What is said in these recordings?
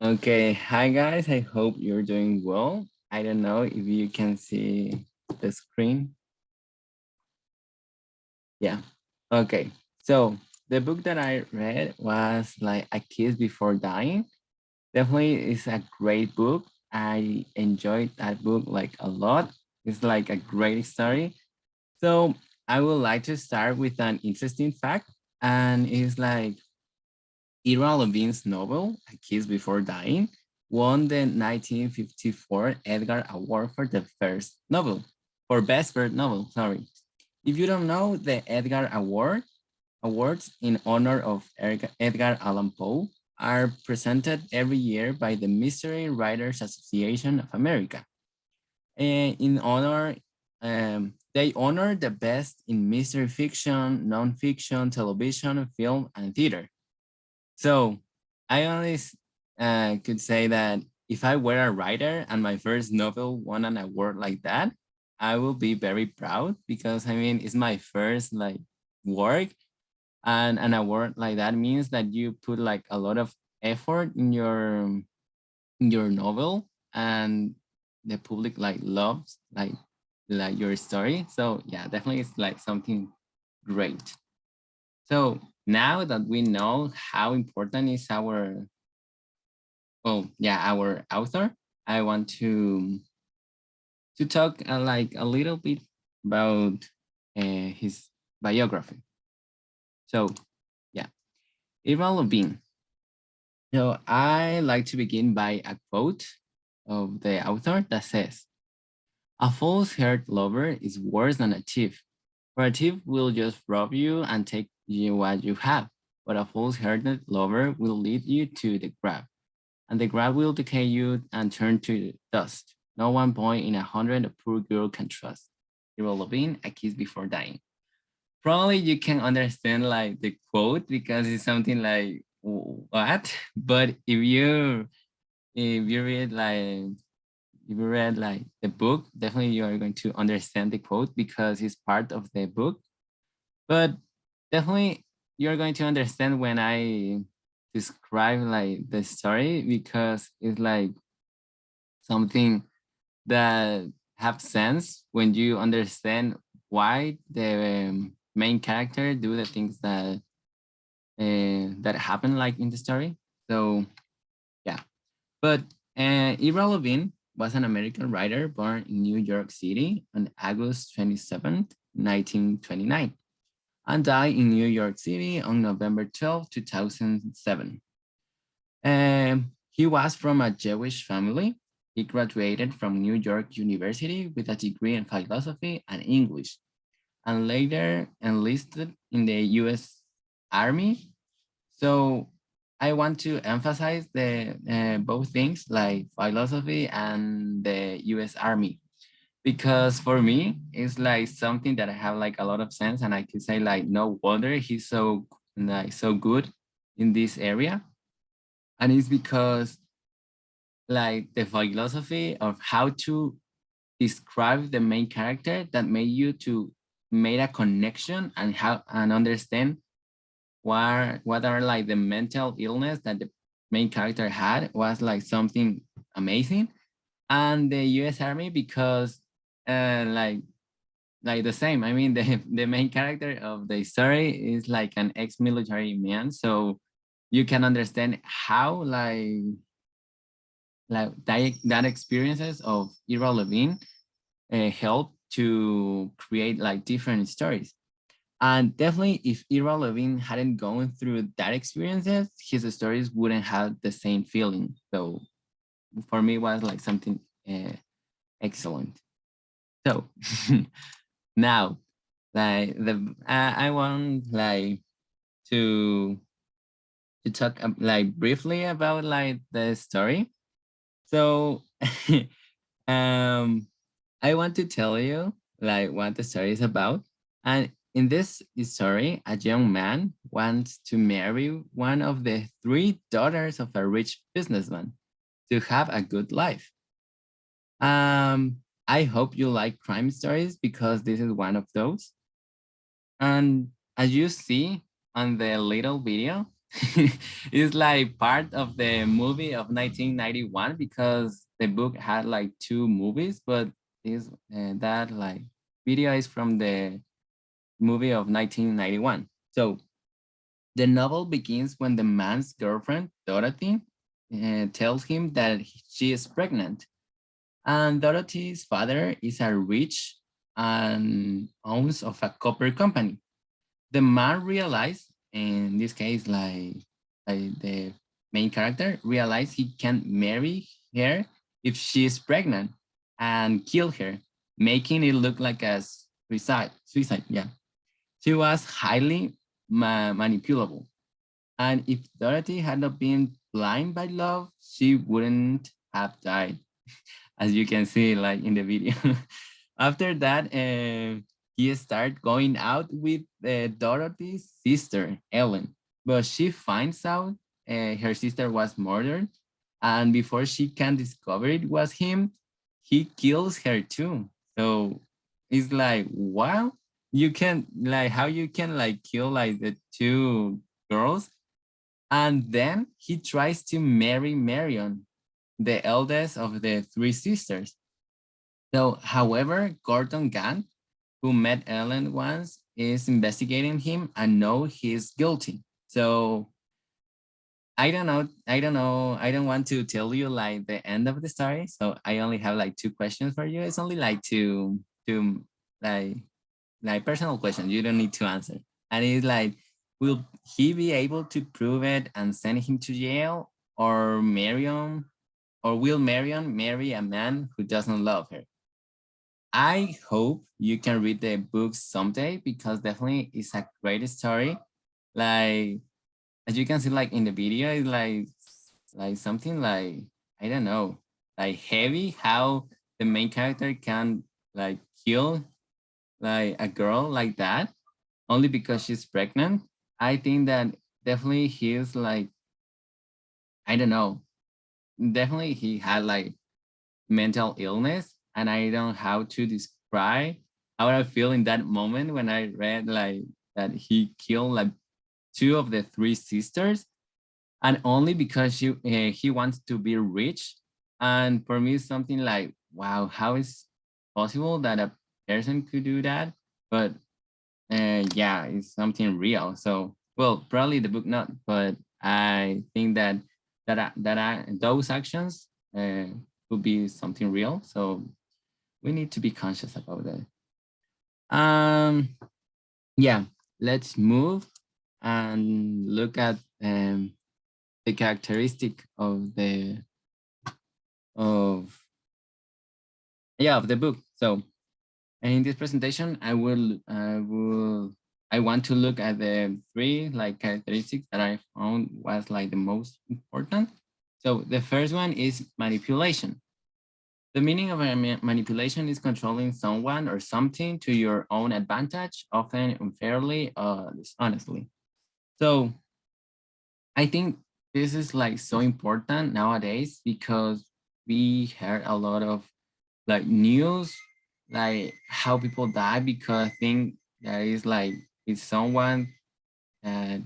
Okay, hi guys. I hope you're doing well. I don't know if you can see the screen. Yeah. Okay. So the book that I read was like A Kiss Before Dying. Definitely is a great book. I enjoyed that book like a lot. It's like a great story. So I would like to start with an interesting fact. And it's like Ira Levine's novel, A Kiss Before Dying, won the 1954 Edgar Award for the first novel, for best first novel, sorry. If you don't know, the Edgar Awards in honor of Edgar Allan Poe are presented every year by the Mystery Writers Association of America. And in honor, they honor the best in mystery fiction, nonfiction, television, film, and theater. So I only could say that if I were a writer and my first novel won an award like that, I will be very proud because I mean it's my first like work, and an award like that means that you put like a lot of effort in your novel, and the public like loves like your story. So yeah, definitely it's like something great. So now that we know how important is our, well, yeah, our author, I want to talk like a little bit about his biography. So yeah, Iván Levine. So I like to begin by a quote of the author that says, "A false-haired lover is worse than a thief, for a thief will just rob you and take you what you have, but a false-hearted lover will lead you to the grave, and the grave will decay you and turn to dust. No one boy in 100 a poor girl can trust." Hero Levine, A Kiss Before Dying. Probably you can understand like the quote because it's something like what? But if you read like if you read like the book, definitely you are going to understand the quote because it's part of the book. But definitely you're going to understand when I describe like the story because it's like something that have sense when you understand why the main character do the things that happen like in the story. So yeah, but Ira Levine was an American writer born in New York City on August 27th, 1929, and died in New York City on November 12th, 2007. He was from a Jewish family. He graduated from New York University with a degree in philosophy and English, and later enlisted in the U.S. Army. So I want to emphasize the both things like philosophy and the U.S. Army because for me it's like something that I have like a lot of sense, and I could say like no wonder he's so like so good in this area, and it's because like the philosophy of how to describe the main character that made you to make a connection and how and understand what are like the mental illness that the main character had was like something amazing. And the US Army because like the same, I mean the main character of the story is like an ex-military man, so you can understand how like that experiences of Ira Levine help to create like different stories. And definitely, if Ira Levine hadn't gone through that experiences, his stories wouldn't have the same feeling. So for me, it was like something excellent. So now, like I want like to talk like briefly about like the story. So um I want to tell you like what the story is about. And in this story, a young man wants to marry one of the three daughters of a rich businessman to have a good life. I hope you like crime stories because this is one of those. And as you see on the little video, It's like part of the movie of 1991 because the book had like two movies, but this that like video is from the movie of 1991. So the novel begins when the man's girlfriend, Dorothy, tells him that she is pregnant. And Dorothy's father is a rich and owns of a copper company. The man realized, in this case, like the main character, realized he can marry her if she is pregnant and kill her, making it look like a suicide. Suicide, yeah. She was highly manipulable. And if Dorothy had not been blind by love, she wouldn't have died, as you can see, like in the video. After that, he started going out with Dorothy's sister, Ellen. But she finds out her sister was murdered. And before she can discover it was him, he kills her too. So it's like, wow, you can like how you can like kill like the two girls, and then he tries to marry Marion, the eldest of the three sisters. So, however, Gordon Gant, who met Ellen once, is investigating him and know he's guilty. So I don't know. I don't know. I don't want to tell you like the end of the story. So I only have like two questions for you. It's only like two like personal questions. You don't need to answer. And it's like, will he be able to prove it and send him to jail, or Marion, or will Marion marry a man who doesn't love her? I hope you can read the book someday because definitely it's a great story. Like as you can see, like in the video, it's like something like I don't know, like heavy. How the main character can like kill like a girl like that only because she's pregnant. I think that definitely he's like I don't know. Definitely he had like mental illness, and I don't know how to describe how I feel in that moment when I read like that he killed like two of the three sisters, and only because he wants to be rich. And for me, it's something like, wow, how is possible that a person could do that? But yeah, it's something real. So, well, probably the book not, but I think that those actions could be something real. So we need to be conscious about that. Um, yeah, let's move and look at the characteristic of of the book. So in this presentation, I want to look at the three like characteristics that I found was like the most important. So the first one is manipulation. The meaning of a manipulation is controlling someone or something to your own advantage, often unfairly or dishonestly. So I think this is like so important nowadays because we heard a lot of like news, like how people die because I think there is like it's someone that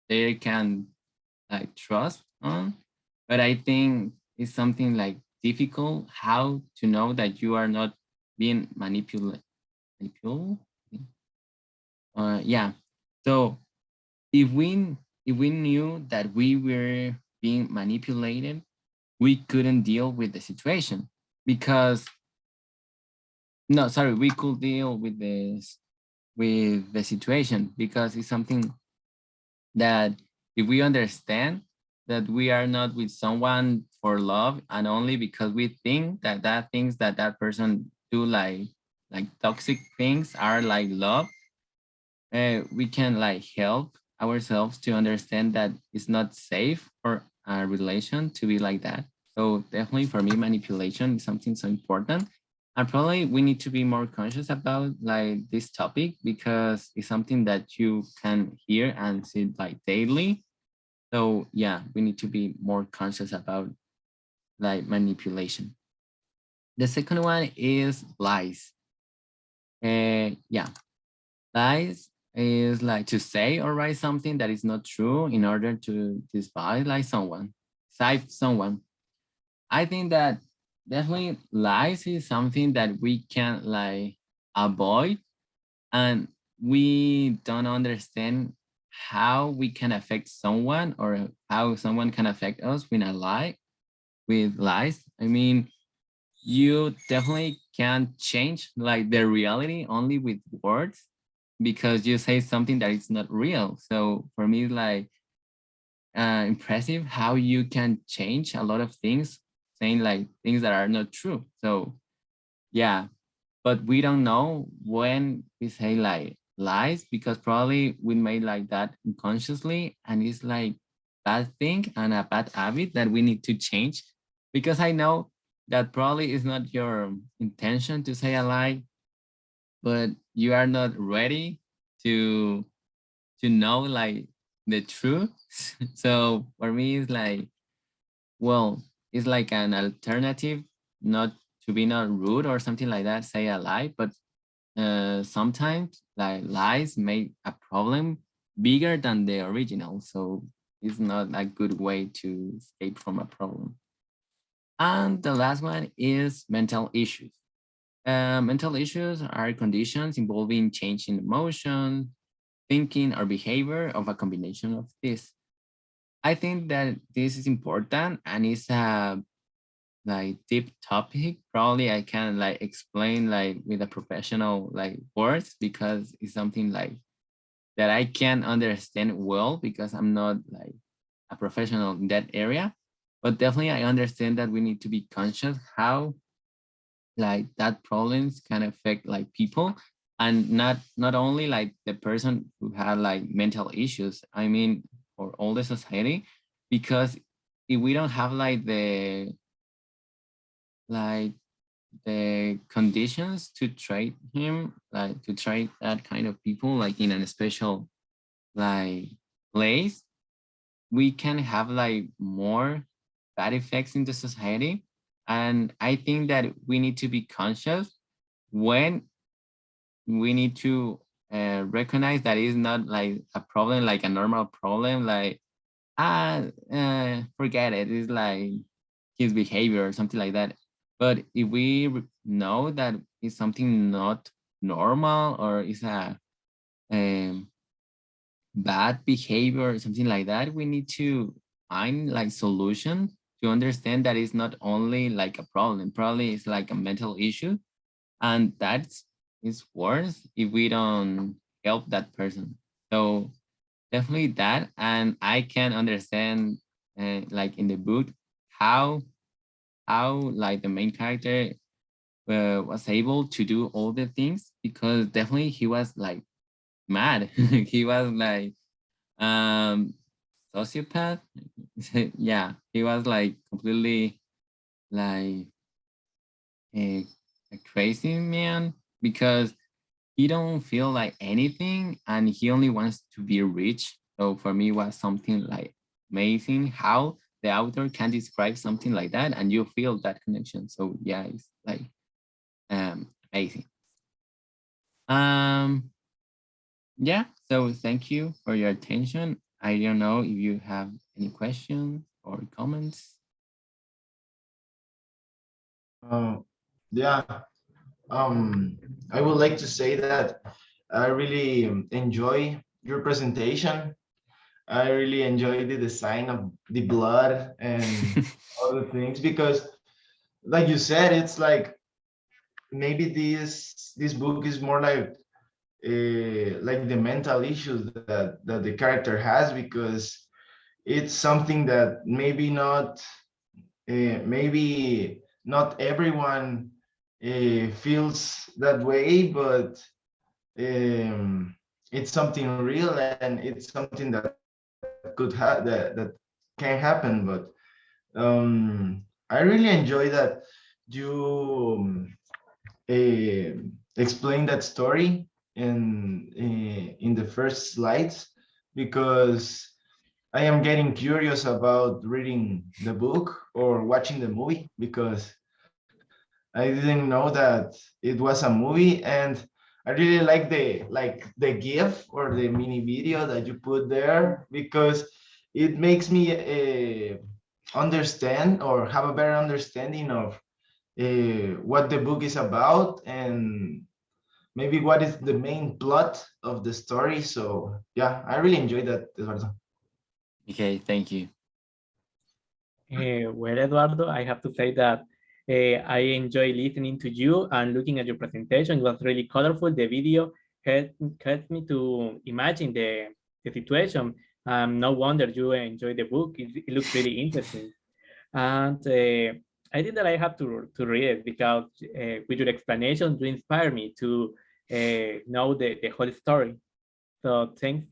they can like trust on. But I think it's something like difficult how to know that you are not being manipulated. Yeah. So if we knew that we were being manipulated, we couldn't deal with the situation because no, sorry, we could deal with this with the situation because it's something that if we understand that we are not with someone for love and only because we think that things that that person do like toxic things are like love, we can like help ourselves to understand that it's not safe for a relation to be like that. So definitely for me, manipulation is something so important. And probably we need to be more conscious about like this topic because it's something that you can hear and see like daily. So yeah, we need to be more conscious about like manipulation. The second one is lies. Yeah, lies. is like to say or write something that is not true in order to despise like someone, save someone. I think that definitely lies is something that we can like avoid, and we don't understand how we can affect someone or how someone can affect us with a lie, with lies. I mean, you definitely can't change like the reality only with words because you say something that is not real. So for me, it's like impressive how you can change a lot of things saying like things that are not true. So yeah, but we don't know when we say like lies because probably we made like that unconsciously, and it's like bad thing and a bad habit that we need to change, because I know that probably is not your intention to say a lie, but you are not ready to know like the truth. So for me it's like, well, it's like an alternative, not to be not rude or something like that, say a lie, but sometimes like lies make a problem bigger than the original. So it's not a good way to escape from a problem. And the last one is mental issues. Mental issues are conditions involving change in emotion, thinking, or behavior of a combination of this. I think that this is important and it's a like deep topic. Probably I can like explain like with a professional like words because it's something like that I can understand well because I'm not like a professional in that area. But definitely I understand that we need to be conscious how like that problems can affect like people, and not only like the person who had like mental issues. I mean for all the society, because if we don't have like the conditions to trade him, like to trade that kind of people like in a special like place, we can have like more bad effects in the society. And I think that we need to be conscious when we need to recognize that it's not like a problem, like a normal problem, like forget it, it's like his behavior or something like that. But if we know that it's something not normal or it's a um, bad behavior or something like that, we need to find like solutions to understand that it's not only like a problem, probably it's like a mental issue, and that's is worse if we don't help that person. So definitely that, and I can understand like in the book how like the main character was able to do all the things, because definitely he was like mad. He was like um sociopath. Yeah, he was like completely like a, a crazy man because he don't feel like anything and he only wants to be rich. So for me it was something like amazing how the author can describe something like that and you feel that connection. So yeah, it's like amazing. um yeah, so thank you for your attention. I don't know if you have any questions or comments. Uh, yeah, I would like to say that I really enjoy your presentation. I really enjoy the design of the blood and other things because, like you said, it's like maybe this book is more like the mental issues that the character has, because it's something that maybe not everyone feels that way, but it's something real and it's something that that can happen. But I really enjoy that you explain that story in the first slides, because I am getting curious about reading the book or watching the movie, because I didn't know that it was a movie. And I really like the GIF or the mini video that you put there because it makes me understand or have a better understanding of what the book is about and maybe what is the main plot of the story. So yeah, I really enjoyed that, Eduardo. Okay, thank you. Well, Eduardo, I have to say that I enjoy listening to you and looking at your presentation. It was really colorful. The video helped me to imagine the situation. No wonder you enjoy the book. It looks really interesting. And I think that I have to read it because with your explanation, you inspire me to know the whole story. So thanks.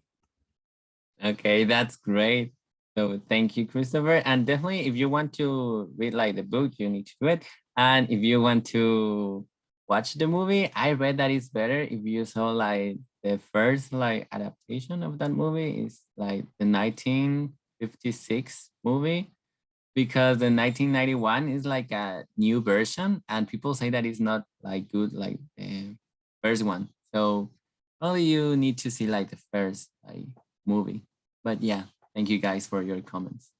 Okay, that's great. So thank you, Christopher. And definitely, if you want to read like the book, you need to do it. And if you want to watch the movie, I read that it's better if you saw like the first like adaptation of that movie is like the 1956 movie, because the 1991 is like a new version and people say that it's not like good like the first one. So only you need to see like the first like movie. But yeah, thank you guys for your comments.